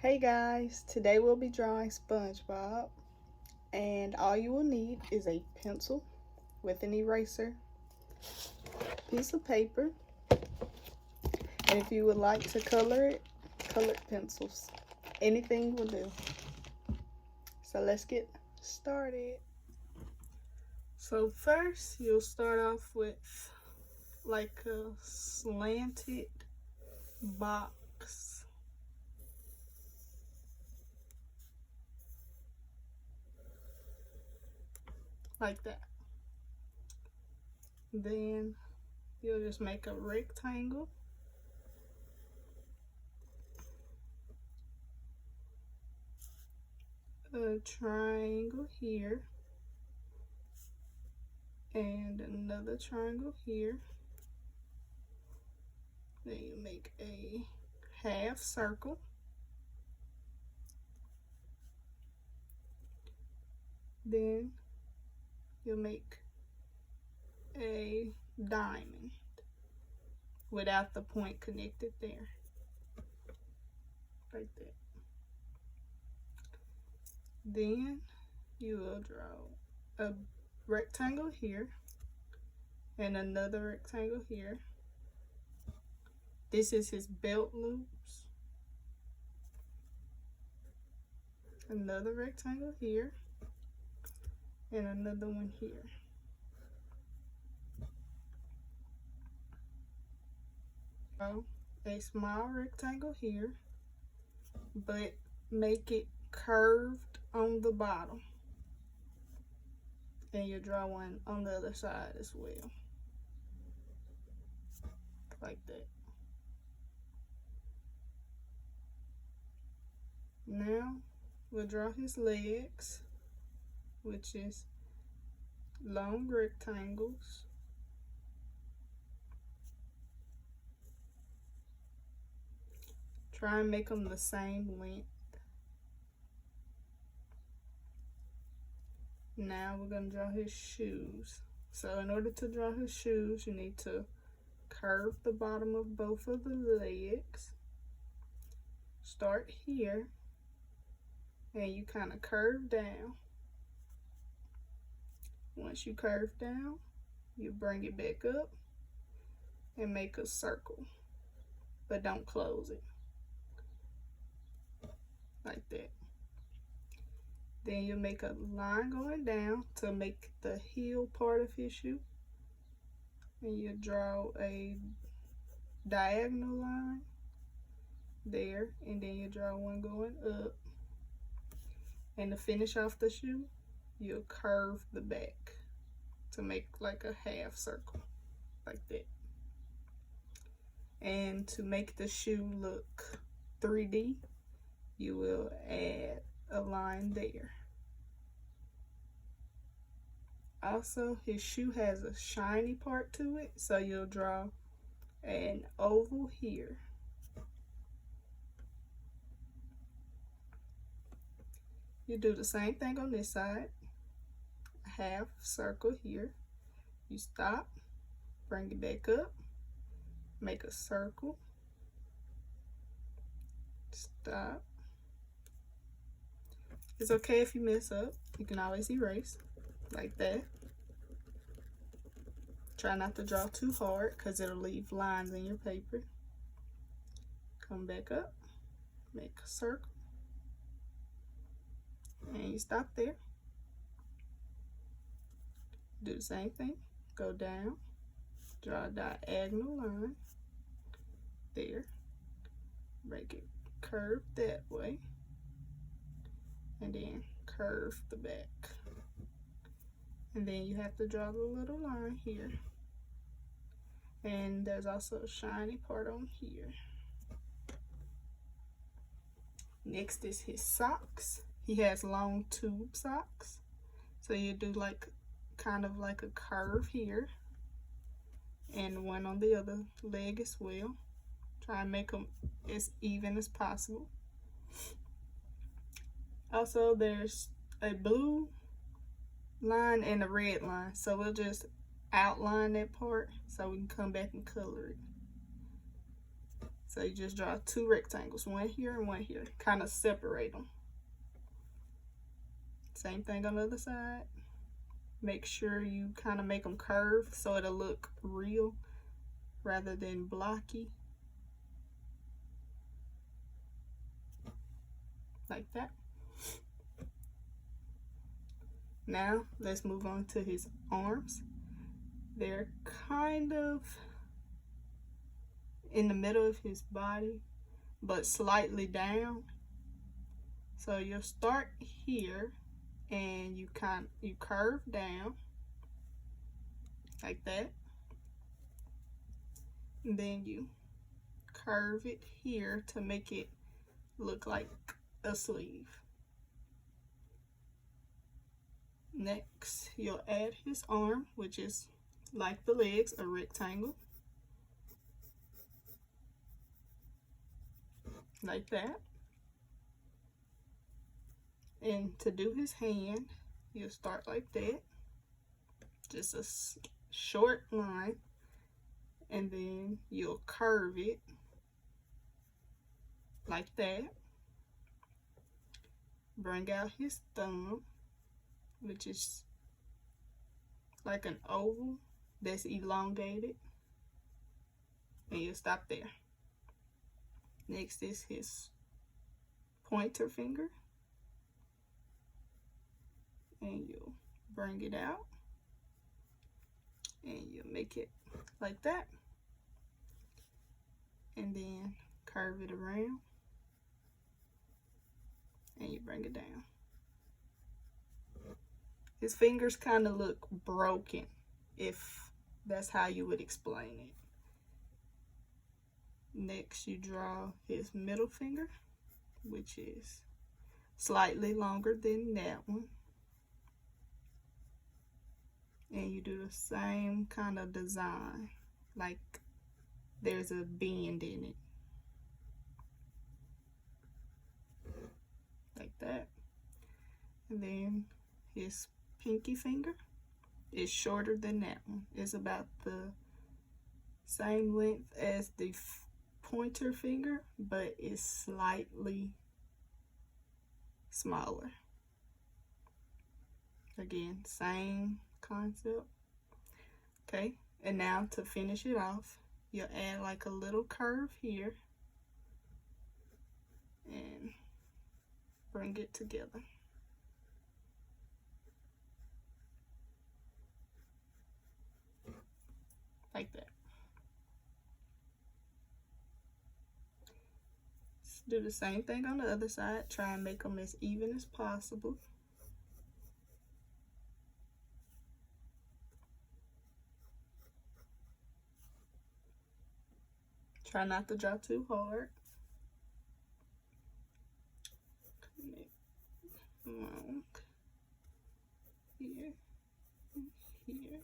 Hey guys, today we'll be drawing SpongeBob, and all you will need is a pencil with an eraser, piece of paper, and if you would like to color it, colored pencils. Anything will do. So let's get started. So first you'll start off with like a slanted box. Like that. Then you'll just make a rectangle. A triangle here. And another triangle here. Then you make a half circle. Then you'll make a diamond without the point connected there, like that. Then you will draw a rectangle here and another rectangle here. This is his belt loops. Another rectangle here and another one here. So a small rectangle here, but make it curved on the bottom. And you draw one on the other side as well, like that. Now we'll draw his legs, which is long rectangles. Try and make them the same length. Now we're going to draw his shoes. So in order to draw his shoes, you need to curve the bottom of both of the legs. Start here, and you kind of curve down. Once you curve down, you bring it back up and make a circle, but don't close it, like that. Then you make a line going down to make the heel part of his shoe, and you draw a diagonal line there, and then you draw one going up. And to finish off the shoe, you'll curve the back to make like a half circle, like that. And to make the shoe look 3D, you will add a line there. Also, his shoe has a shiny part to it, so you'll draw an oval here. You do the same thing on this side. A half circle here. You stop, bring it back up, make a circle, stop. It's okay if you mess up. You can always erase, like that. Try not to draw too hard because it'll leave lines in your paper. Come back up, make a circle, and you stop there. Do the same thing. Go down, draw a diagonal line there, make it curve that way, and then curve the back. And then you have to draw the little line here. And there's also a shiny part on here. Next is his socks. He has long tube socks. So you do like kind of like a curve here, and one on the other leg as well. Try and make them as even as possible. Also, there's a blue line and a red line, so we'll just outline that part so we can come back and color it. So you just draw 2 rectangles, one here and one here. Kind of separate them. Same thing on the other side. Make sure you kind of make them curve so it'll look real rather than blocky. Like that. Now let's move on to his arms. They're kind of in the middle of his body, but slightly down. So you'll start here and you curve down like that. And then you curve it here to make it look like a sleeve. Next, you'll add his arm, which is like the legs, a rectangle. Like that. And to do his hand, you'll start like that. Just a short line. And then you'll curve it like that. Bring out his thumb, which is like an oval that's elongated. And you'll stop there. Next is his pointer finger. And you'll bring it out. And you'll make it like that. And then curve it around. And you bring it down. His fingers kind of look broken, if that's how you would explain it. Next, you draw his middle finger, which is slightly longer than that one. And you do the same kind of design, like there's a bend in it. Like that. And then his pinky finger is shorter than that one. It's about the same length as the pointer finger, but it's slightly smaller. Again, same concept. Okay, and now to finish it off, you'll add like a little curve here and bring it together. Like that. Let's do the same thing on the other side. Try and make them as even as possible. Try not to draw too hard. Along here and here.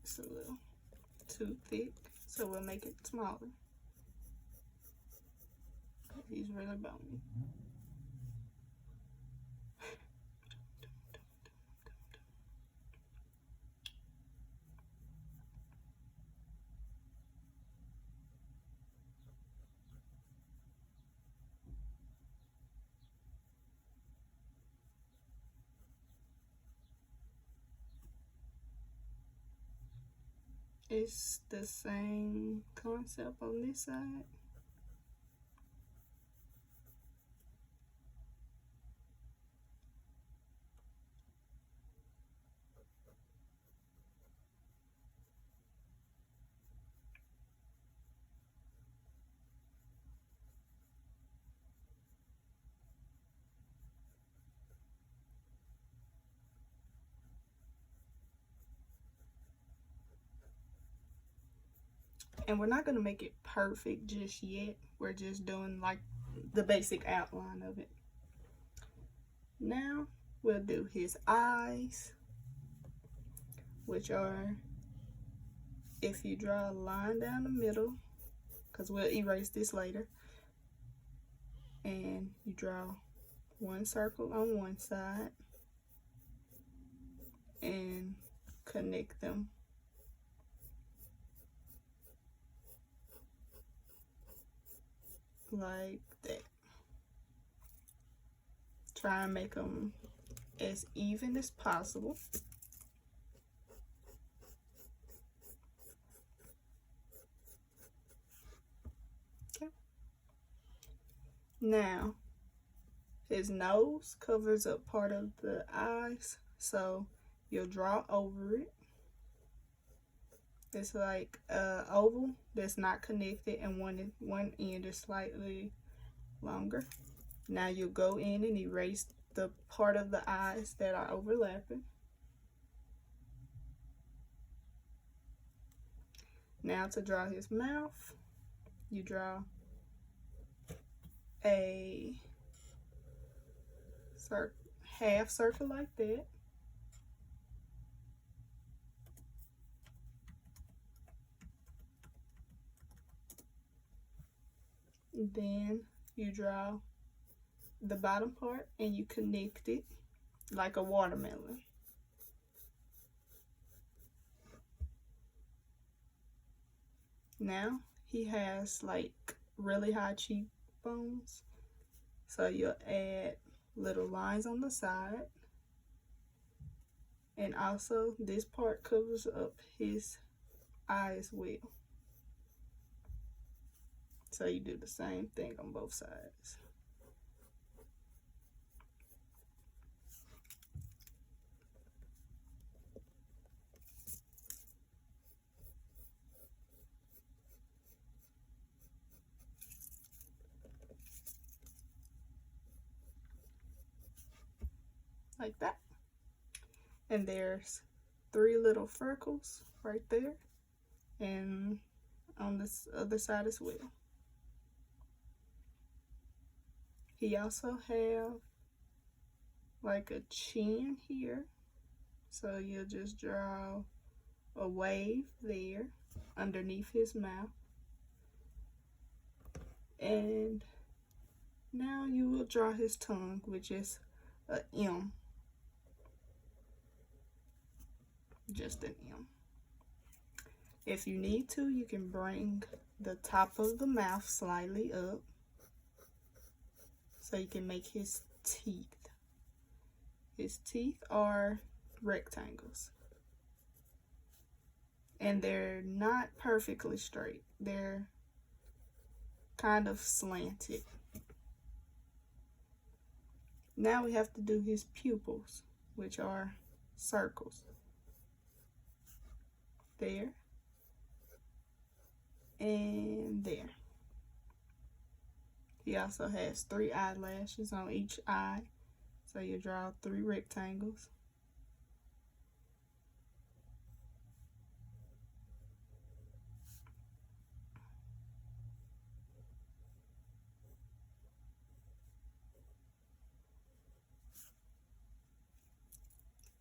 It's a little too thick, so we'll make it smaller. He's really bony. It's the same concept on this side. And we're not going to make it perfect just yet. We're just doing like the basic outline of it. Now we'll do his eyes, which are, if you draw a line down the middle, because we'll erase this later, and you draw one circle on one side and connect them like that. Try and make them as even as possible. Okay. Now, his nose covers up part of the eyes, so you'll draw over it. It's like an oval that's not connected, and one end is slightly longer. Now you'll go in and erase the part of the eyes that are overlapping. Now to draw his mouth, you draw a half circle like that. Then you draw the bottom part and you connect it like a watermelon. Now he has like really high cheekbones, so you'll add little lines on the side, and also this part covers up his eye as well. So you do the same thing on both sides. Like that. And there's 3 little freckles right there, and on this other side as well. He also have like a chin here, so you'll just draw a wave there underneath his mouth. And now you will draw his tongue, which is a M. Just an M. If you need to, you can bring the top of the mouth slightly up so you can make his teeth. His teeth are rectangles, and they're not perfectly straight. They're kind of slanted. Now we have to do his pupils, which are circles. There and there. He also has 3 eyelashes on each eye, so you draw 3 rectangles.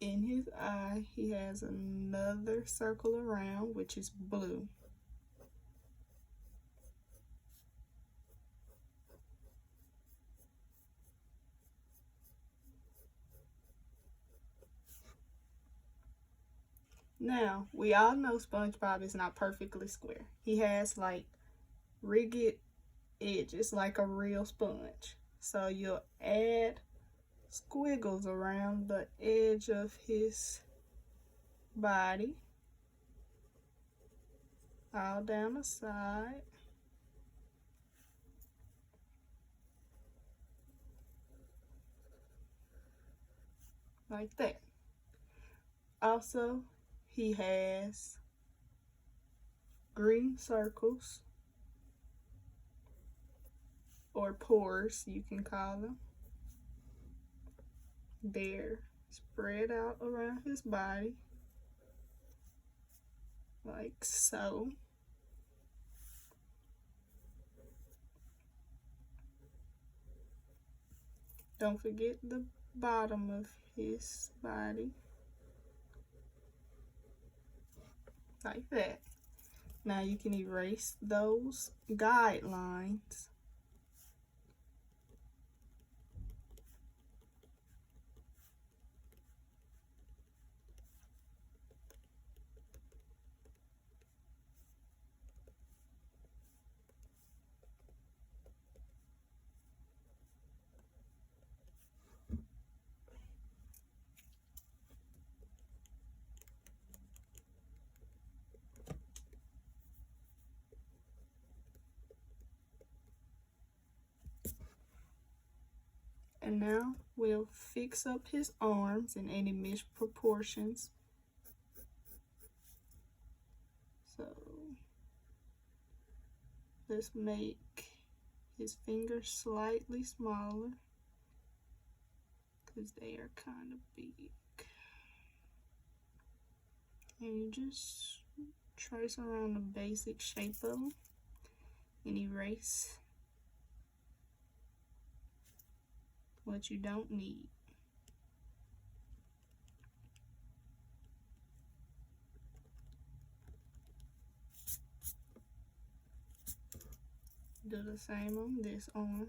In his eye, he has another circle around, which is blue. Now, we all know SpongeBob is not perfectly square. He has like rigged edges like a real sponge. So you'll add squiggles around the edge of his body, all down the side. Like that. Also, he has green circles, or pores you can call them. They're spread out around his body, like so. Don't forget the bottom of his body, like that. Now you can erase those guidelines. And now we'll fix up his arms in any misproportions. So let's make his fingers slightly smaller because they are kind of big. And you just trace around the basic shape of them and erase what you don't need. Do the same on this arm.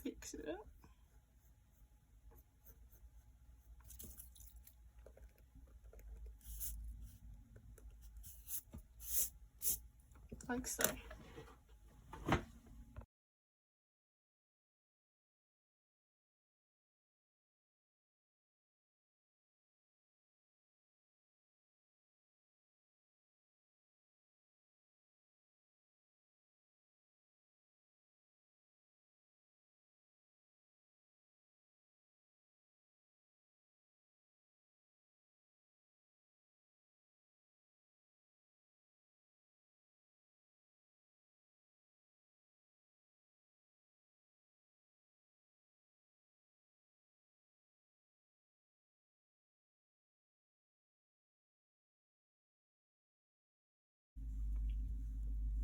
Fix it up. Like so.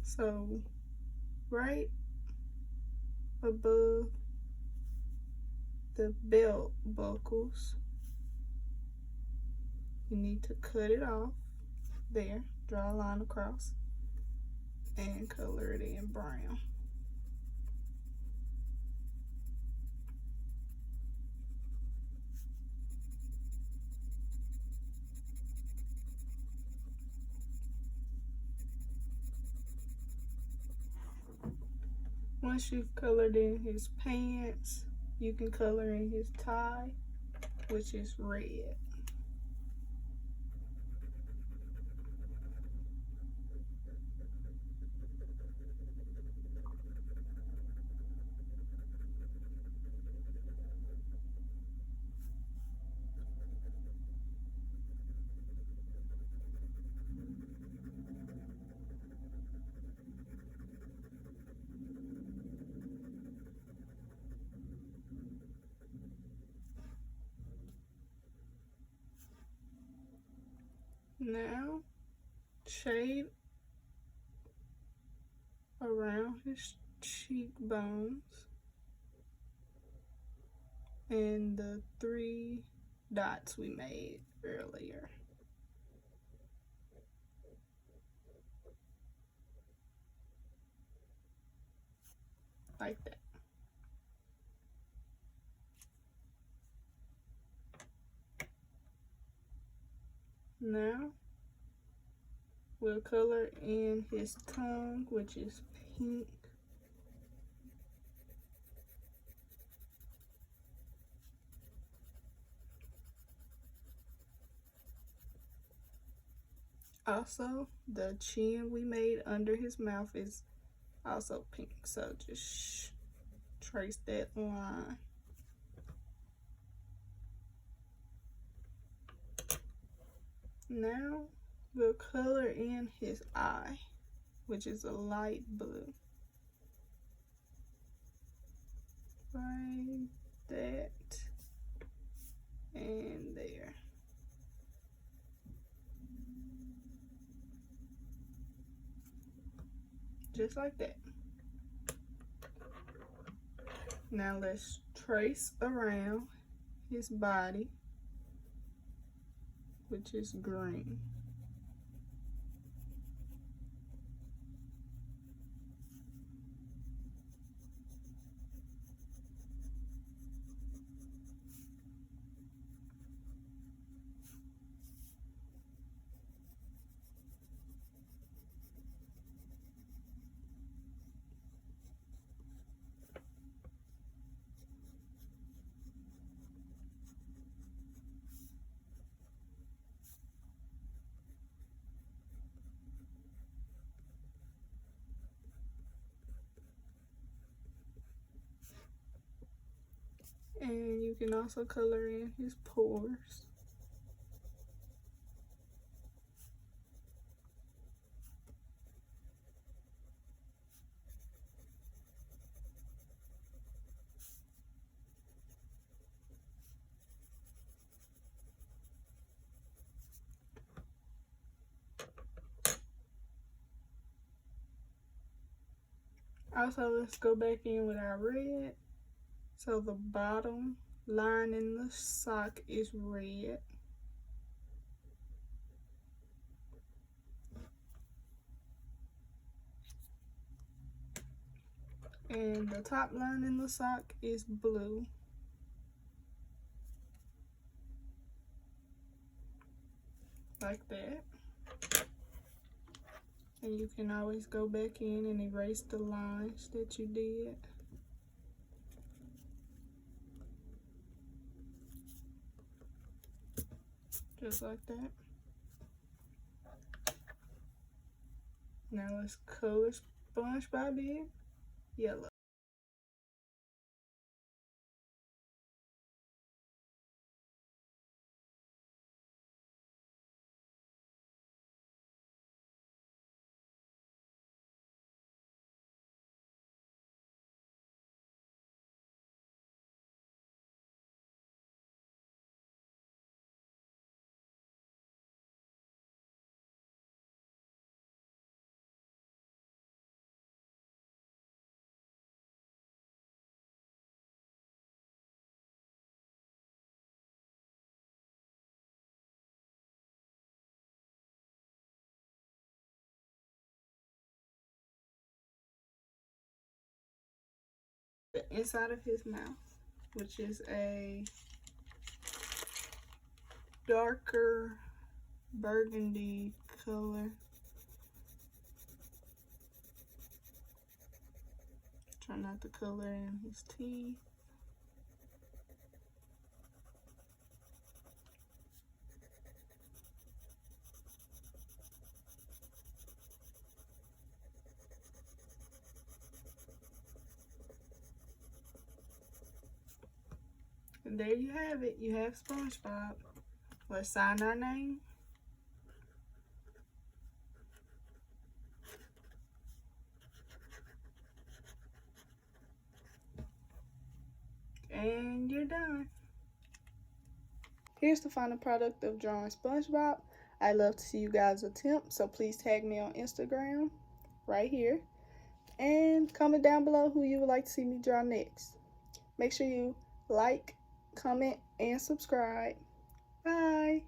So right above the belt buckles, you need to cut it off there, draw a line across, and color it in brown. Once you've colored in his pants, you can color in his tie, which is red. Now, shade around his cheekbones and the 3 dots we made earlier. Like that. Now, we'll color in his tongue, which is pink. Also, the chin we made under his mouth is also pink, so just trace that line. Now, we'll color in his eye, which is a light blue. Right, that, and there. Just like that. Now let's trace around his body, which is green. And you can also color in his pores. Also, let's go back in with our red. So the bottom line in the sock is red. And the top line in the sock is blue. Like that. And you can always go back in and erase the lines that you did. Just like that. Now let's color SpongeBob in yellow. The inside of his mouth, which is a darker burgundy color. Try not to color in his teeth. And there you have it. You have SpongeBob. Let's sign our name. And you're done. Here's the final product of drawing SpongeBob. I love to see you guys attempt, so please tag me on Instagram right here. And comment down below who you would like to see me draw next. Make sure you like, comment, and subscribe. Bye.